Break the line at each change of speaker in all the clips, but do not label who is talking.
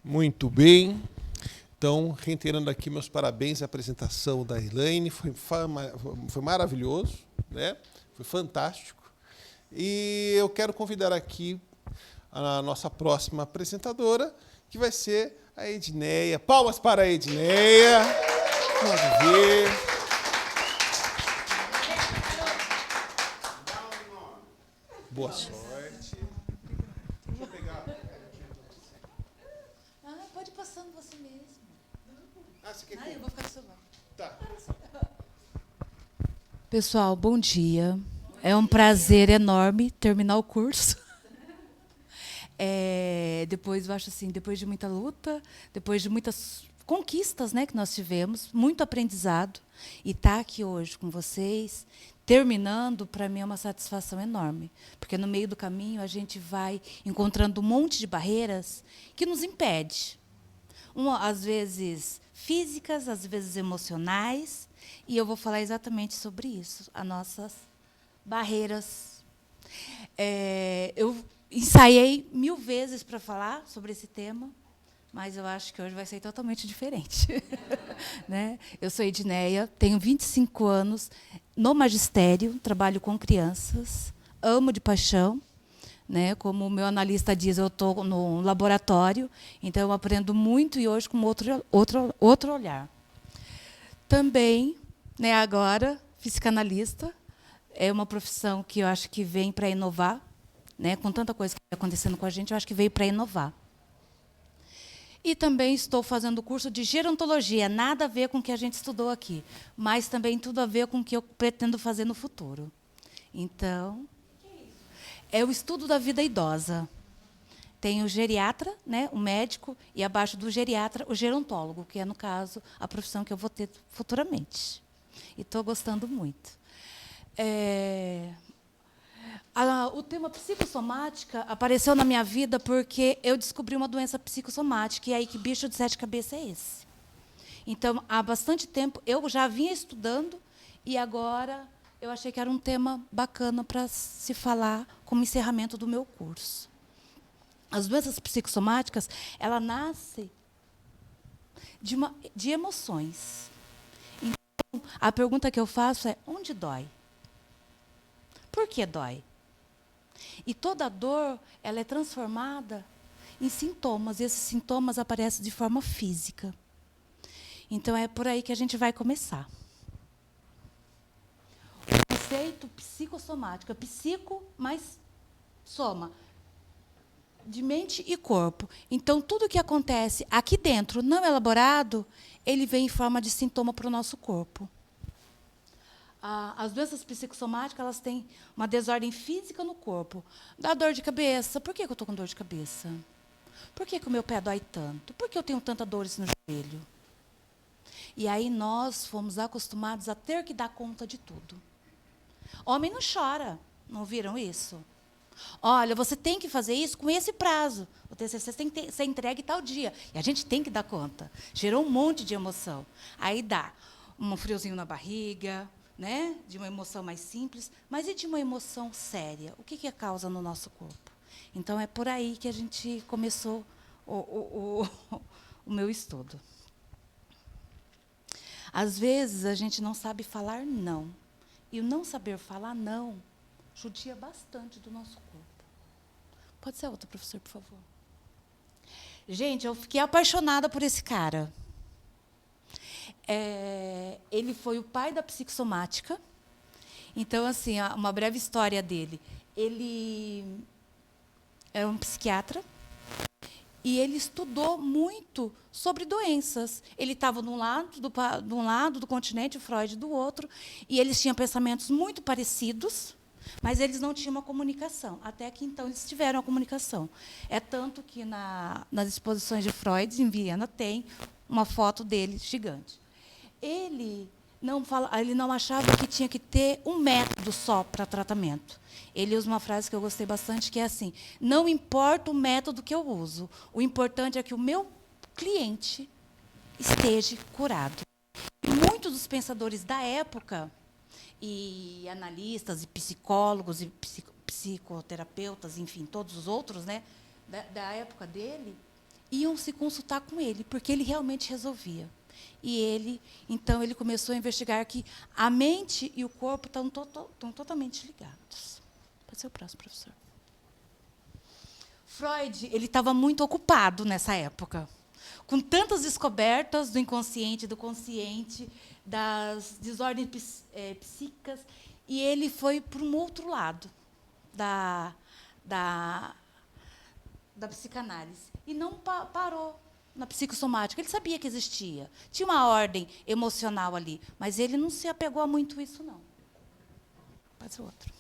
Muito bem. Então, reiterando aqui meus parabéns à apresentação da Elaine, foi maravilhoso, né? Foi fantástico. E eu quero convidar aqui a nossa próxima apresentadora, que vai ser a Edneia. Palmas para a Edneia. Pode vir. Boa sorte. Deixa eu pegar.
Pode ir passando você mesmo.
Você quer
Eu vou ficar do seu lado.
Tá.
Pessoal, bom dia. É um prazer enorme terminar o curso. Depois, eu acho assim, depois de muita luta, depois de muitas conquistas, né, que nós tivemos, muito aprendizado, e estar aqui hoje com vocês, terminando, para mim é uma satisfação enorme, porque no meio do caminho a gente vai encontrando um monte de barreiras que nos impede. Às vezes físicas, às vezes emocionais, e eu vou falar exatamente sobre isso, as nossas barreiras. Eu ensaiei 1000 vezes para falar sobre esse tema, mas eu acho que hoje vai ser totalmente diferente. Né? Eu sou Edneia, tenho 25 anos no magistério, trabalho com crianças, amo de paixão. Né? Como o meu analista diz, eu estou no laboratório, então eu aprendo muito e hoje com outro olhar. Também, né, agora, psicanalista, é uma profissão que eu acho que vem para inovar, né? Com tanta coisa que está acontecendo com a gente, eu acho que veio para inovar. E também estou fazendo o curso de gerontologia, nada a ver com o que a gente estudou aqui, mas também tudo a ver com o que eu pretendo fazer no futuro. Então, é o estudo da vida idosa. Tem o geriatra, né, o médico, e abaixo do geriatra, o gerontólogo, que é, no caso, a profissão que eu vou ter futuramente. E estou gostando muito. O tema psicossomática apareceu na minha vida porque eu descobri uma doença psicossomática, e aí que bicho de 7 cabeças é esse? Então, há bastante tempo, eu já vinha estudando, e agora eu achei que era um tema bacana para se falar como encerramento do meu curso. As doenças psicossomáticas, ela nasce de emoções. Então, a pergunta que eu faço é, onde dói? Por que dói? E toda dor, ela é transformada em sintomas, e esses sintomas aparecem de forma física. Então, é por aí que a gente vai começar. O conceito psicossomático, psico mais soma, de mente e corpo. Então, tudo que acontece aqui dentro, não elaborado, ele vem em forma de sintoma para o nosso corpo. As doenças psicossomáticas, elas têm uma desordem física no corpo. Dá dor de cabeça. Por que eu estou com dor de cabeça? Por que o meu pé dói tanto? Por que eu tenho tanta dores no joelho? E aí nós fomos acostumados a ter que dar conta de tudo. Homem não chora. Não viram isso? Olha, você tem que fazer isso com esse prazo. O TCC tem que ser entregue tal dia. E a gente tem que dar conta. Gerou um monte de emoção. Aí dá um friozinho na barriga, né? De uma emoção mais simples, mas e de uma emoção séria? O que causa no nosso corpo? Então, é por aí que a gente começou o meu estudo. Às vezes, a gente não sabe falar não. E o não saber falar não judia bastante do nosso corpo. Pode ser outra, professor, por favor. Gente, eu fiquei apaixonada por esse cara. Ele foi o pai da psicossomática. Então, assim, uma breve história dele. Ele é um psiquiatra e ele estudou muito sobre doenças. Ele estava de um lado do continente, o Freud do outro, e eles tinham pensamentos muito parecidos, mas eles não tinham uma comunicação. Até que, então, eles tiveram a comunicação. É tanto que, nas exposições de Freud, em Viena, tem uma foto dele gigante. Ele não achava que tinha que ter um método só para tratamento. Ele usa uma frase que eu gostei bastante, que é assim, não importa o método que eu uso, o importante é que o meu cliente esteja curado. E muitos dos pensadores da época, e analistas, e psicólogos, e psicoterapeutas, enfim, todos os outros, né, da época dele, iam se consultar com ele, porque ele realmente resolvia. E então, ele começou a investigar que a mente e o corpo estão totalmente ligados. Pode ser o próximo, professor. Freud, ele estava muito ocupado nessa época, com tantas descobertas do inconsciente, do consciente, das desordens psíquicas, e ele foi para um outro lado da psicanálise. E não parou na psicossomática. Ele sabia que existia. Tinha uma ordem emocional ali, mas ele não se apegou a muito isso, não. Pode ser outro.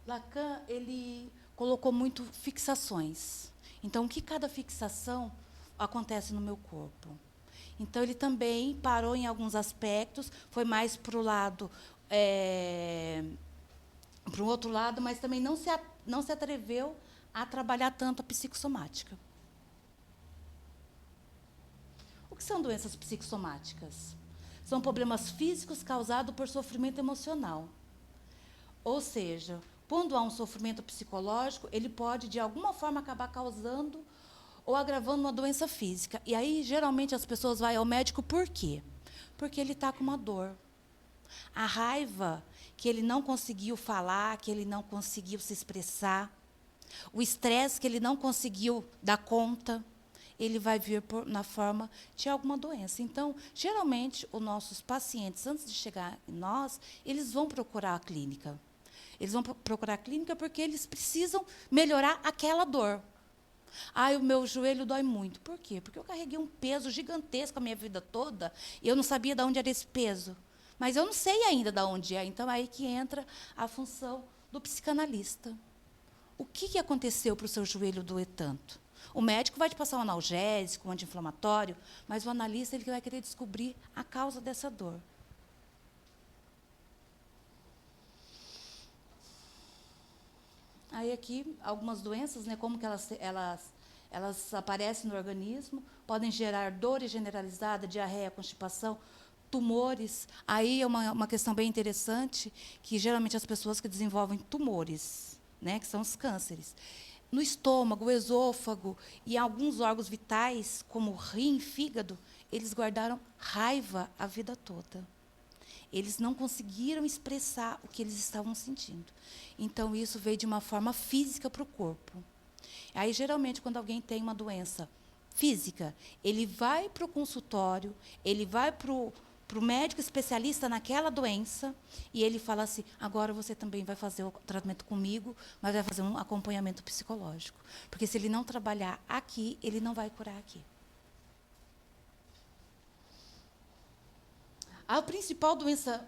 Lacan, ele colocou muito fixações. Então, o que cada fixação acontece no meu corpo? Então, ele também parou em alguns aspectos, foi mais para o lado, para o outro lado, mas também não se atreveu a trabalhar tanto a psicossomática. O que são doenças psicossomáticas? São problemas físicos causados por sofrimento emocional. Ou seja, quando há um sofrimento psicológico, ele pode, de alguma forma, acabar causando ou agravando uma doença física. E aí, geralmente, as pessoas vão ao médico por quê? Porque ele está com uma dor. A raiva que ele não conseguiu falar, que ele não conseguiu se expressar, o estresse que ele não conseguiu dar conta, ele vai vir na forma de alguma doença. Então, geralmente, os nossos pacientes, antes de chegar em nós, eles vão procurar a clínica. Eles vão procurar a clínica porque eles precisam melhorar aquela dor. O meu joelho dói muito. Por quê? Porque eu carreguei um peso gigantesco a minha vida toda e eu não sabia de onde era esse peso. Mas eu não sei ainda de onde é. Então, aí que entra a função do psicanalista. O que aconteceu para o seu joelho doer tanto? O médico vai te passar um analgésico, um anti-inflamatório, mas o analista ele vai querer descobrir a causa dessa dor. Aí aqui, algumas doenças, né, como que elas aparecem no organismo, podem gerar dor generalizada, diarreia, constipação, tumores. Aí é uma questão bem interessante, que geralmente as pessoas que desenvolvem tumores, né, que são os cânceres, no estômago, o esôfago e alguns órgãos vitais, como rim, fígado, eles guardaram raiva a vida toda. Eles não conseguiram expressar o que eles estavam sentindo. Então, isso veio de uma forma física para o corpo. Aí, geralmente, quando alguém tem uma doença física, ele vai para o consultório, ele vai para o médico especialista naquela doença, e ele fala assim, agora você também vai fazer o tratamento comigo, mas vai fazer um acompanhamento psicológico. Porque se ele não trabalhar aqui, ele não vai curar aqui. A principal doença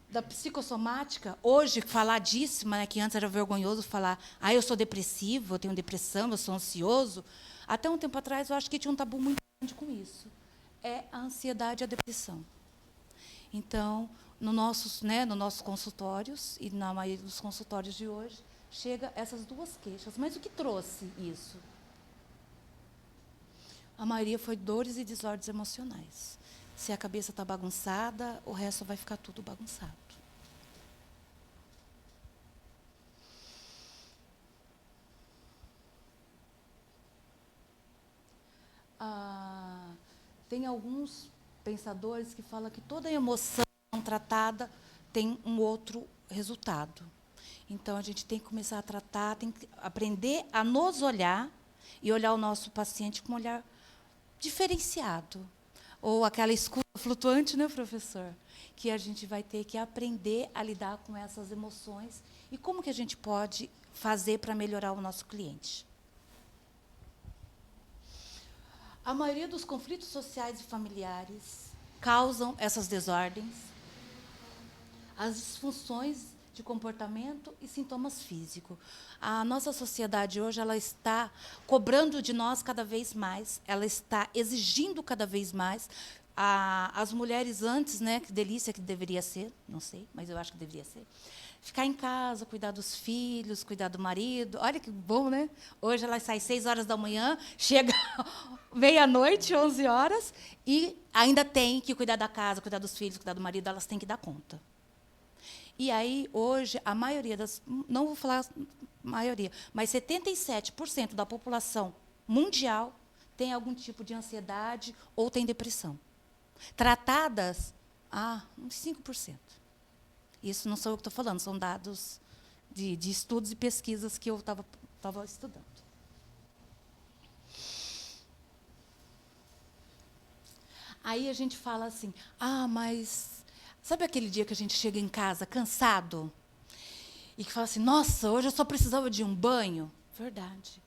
da psicossomática, hoje, faladíssima, né, que antes era vergonhoso falar, eu sou depressivo, eu tenho depressão, eu sou ansioso. Até um tempo atrás, eu acho que tinha um tabu muito grande com isso. É a ansiedade e a depressão. Então, nos nossos consultórios, e na maioria dos consultórios de hoje, chega essas duas queixas. Mas o que trouxe isso? A maioria foi dores e desordens emocionais. Se a cabeça está bagunçada, o resto vai ficar tudo bagunçado. Tem alguns pensadores que falam que toda emoção tratada tem um outro resultado. Então, a gente tem que começar a tratar, tem que aprender a nos olhar e olhar o nosso paciente com um olhar diferenciado. Ou aquela escuta flutuante, né, professor? Que a gente vai ter que aprender a lidar com essas emoções e como que a gente pode fazer para melhorar o nosso cliente. A maioria dos conflitos sociais e familiares causam essas desordens, as disfunções de comportamento e sintomas físicos. A nossa sociedade hoje ela está cobrando de nós cada vez mais, ela está exigindo cada vez mais. As mulheres antes, né, que delícia que deveria ser, não sei, mas eu acho que deveria ser, ficar em casa, cuidar dos filhos, cuidar do marido. Olha que bom, né? Hoje elas saem 6 horas da manhã, chega meia-noite, 11 horas, e ainda tem que cuidar da casa, cuidar dos filhos, cuidar do marido, elas têm que dar conta. E aí, hoje, a maioria das... Não vou falar maioria, mas 77% da população mundial tem algum tipo de ansiedade ou tem depressão. Tratadas, uns 5%. Isso não sou eu que estou falando, são dados de estudos e pesquisas que eu estava estudando. Aí a gente fala assim, mas sabe aquele dia que a gente chega em casa cansado e que fala assim, nossa, hoje eu só precisava de um banho? Verdade.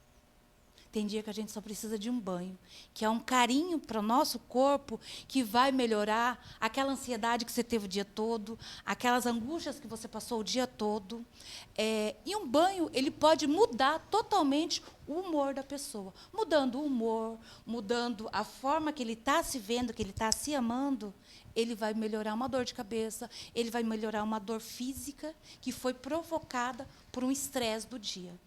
Tem dia que a gente só precisa de um banho, que é um carinho para o nosso corpo que vai melhorar aquela ansiedade que você teve o dia todo, aquelas angústias que você passou o dia todo. E um banho, ele pode mudar totalmente o humor da pessoa. Mudando o humor, mudando a forma que ele está se vendo, que ele está se amando, ele vai melhorar uma dor de cabeça, ele vai melhorar uma dor física que foi provocada por um estresse do dia.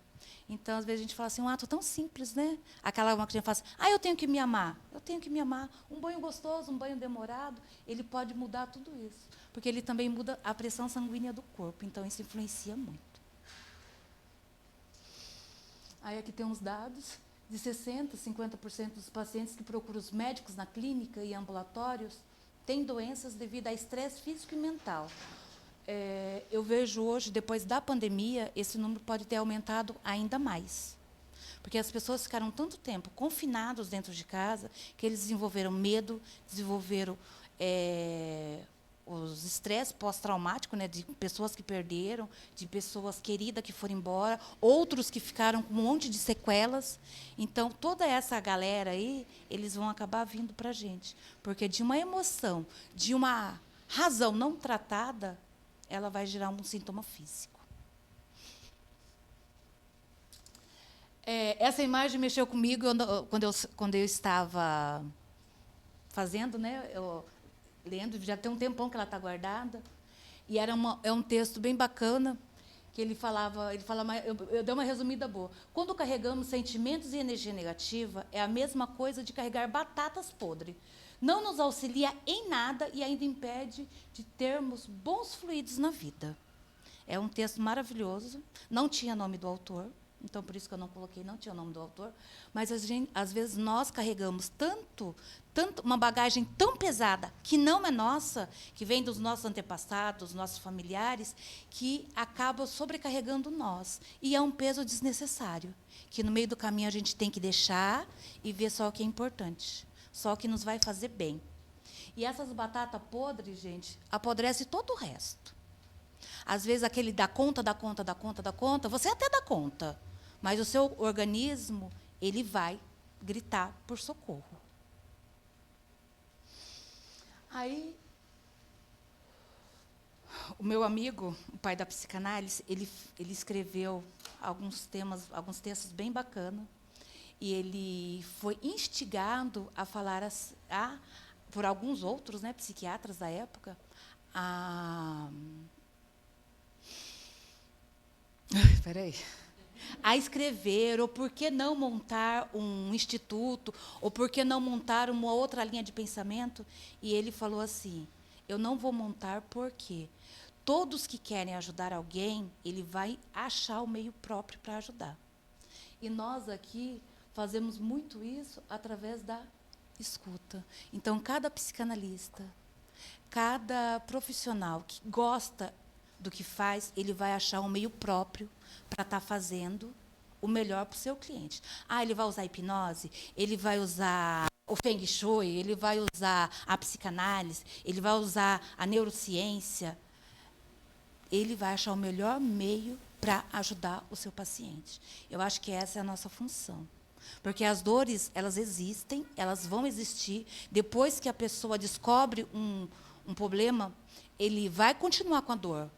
Então, às vezes, a gente fala assim, um ato tão simples, né? Aquela uma que a gente fala assim, eu tenho que me amar. Eu tenho que me amar. Um banho gostoso, um banho demorado, ele pode mudar tudo isso. Porque ele também muda a pressão sanguínea do corpo. Então, isso influencia muito. Aí, aqui tem uns dados de 60%, 50% dos pacientes que procuram os médicos na clínica e ambulatórios têm doenças devido a estresse físico e mental. Eu vejo hoje, depois da pandemia, esse número pode ter aumentado ainda mais. Porque as pessoas ficaram tanto tempo confinados dentro de casa que eles desenvolveram medo, desenvolveram os estresses pós-traumáticos, né, de pessoas que perderam, de pessoas queridas que foram embora, outros que ficaram com um monte de sequelas. Então, toda essa galera aí, eles vão acabar vindo para a gente. Porque de uma emoção, de uma razão não tratada, ela vai gerar um sintoma físico. Essa imagem mexeu comigo quando eu estava fazendo, né, lendo, já tem um tempão que ela está guardada, e é um texto bem bacana, que ele fala, eu dei uma resumida boa. Quando carregamos sentimentos e energia negativa, é a mesma coisa de carregar batatas podres. Não nos auxilia em nada e ainda impede de termos bons fluidos na vida. É um texto maravilhoso, não tinha nome do autor, então por isso que eu não coloquei, não tinha o nome do autor, mas às vezes nós carregamos tanto uma bagagem tão pesada, que não é nossa, que vem dos nossos antepassados, dos nossos familiares, que acaba sobrecarregando nós. E é um peso desnecessário, que no meio do caminho a gente tem que deixar e ver só o que é importante. Só que nos vai fazer bem. E essas batatas podres, gente, apodrece todo o resto. Às vezes, aquele dá conta, você até dá conta, mas o seu organismo, ele vai gritar por socorro. Aí, o meu amigo, o pai da psicanálise, ele escreveu alguns textos bem bacanas, e ele foi instigado a falar por alguns outros, né, psiquiatras da época, a escrever, ou por que não montar um instituto, ou por que não montar uma outra linha de pensamento. E ele falou assim, eu não vou montar porque todos que querem ajudar alguém, ele vai achar o meio próprio para ajudar. E nós aqui fazemos muito isso através da escuta. Então, cada psicanalista, cada profissional que gosta do que faz, ele vai achar um meio próprio para estar fazendo o melhor para o seu cliente. Ele vai usar a hipnose, ele vai usar o Feng Shui, ele vai usar a psicanálise, ele vai usar a neurociência. Ele vai achar o melhor meio para ajudar o seu paciente. Eu acho que essa é a nossa função. Porque as dores, elas existem, elas vão existir. Depois que a pessoa descobre um problema, ele vai continuar com a dor,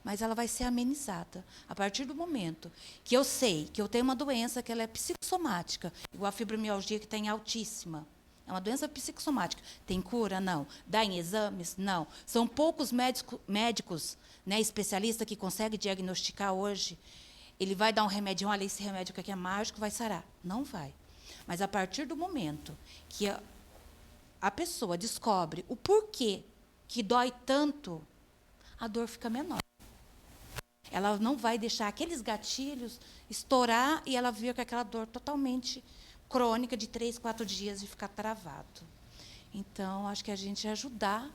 mas ela vai ser amenizada. A partir do momento que eu sei que eu tenho uma doença que ela é psicossomática, igual a fibromialgia, que tem altíssima. É uma doença psicossomática. Tem cura? Não. Dá em exames? Não. São poucos médicos, né, especialistas que conseguem diagnosticar hoje. Ele vai dar um remédio, olha, esse remédio aqui é mágico, vai sarar. Não vai. Mas, a partir do momento que a pessoa descobre o porquê que dói tanto, a dor fica menor. ela não vai deixar aqueles gatilhos estourar e ela vir com aquela dor totalmente crônica de 3, 4 dias e ficar travado. Então, acho que a gente ajudar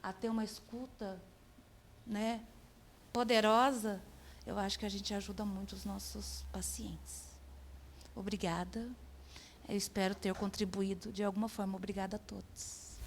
a ter uma escuta, né, poderosa, eu acho que a gente ajuda muito os nossos pacientes. Obrigada. Eu espero ter contribuído de alguma forma. Obrigada a todos.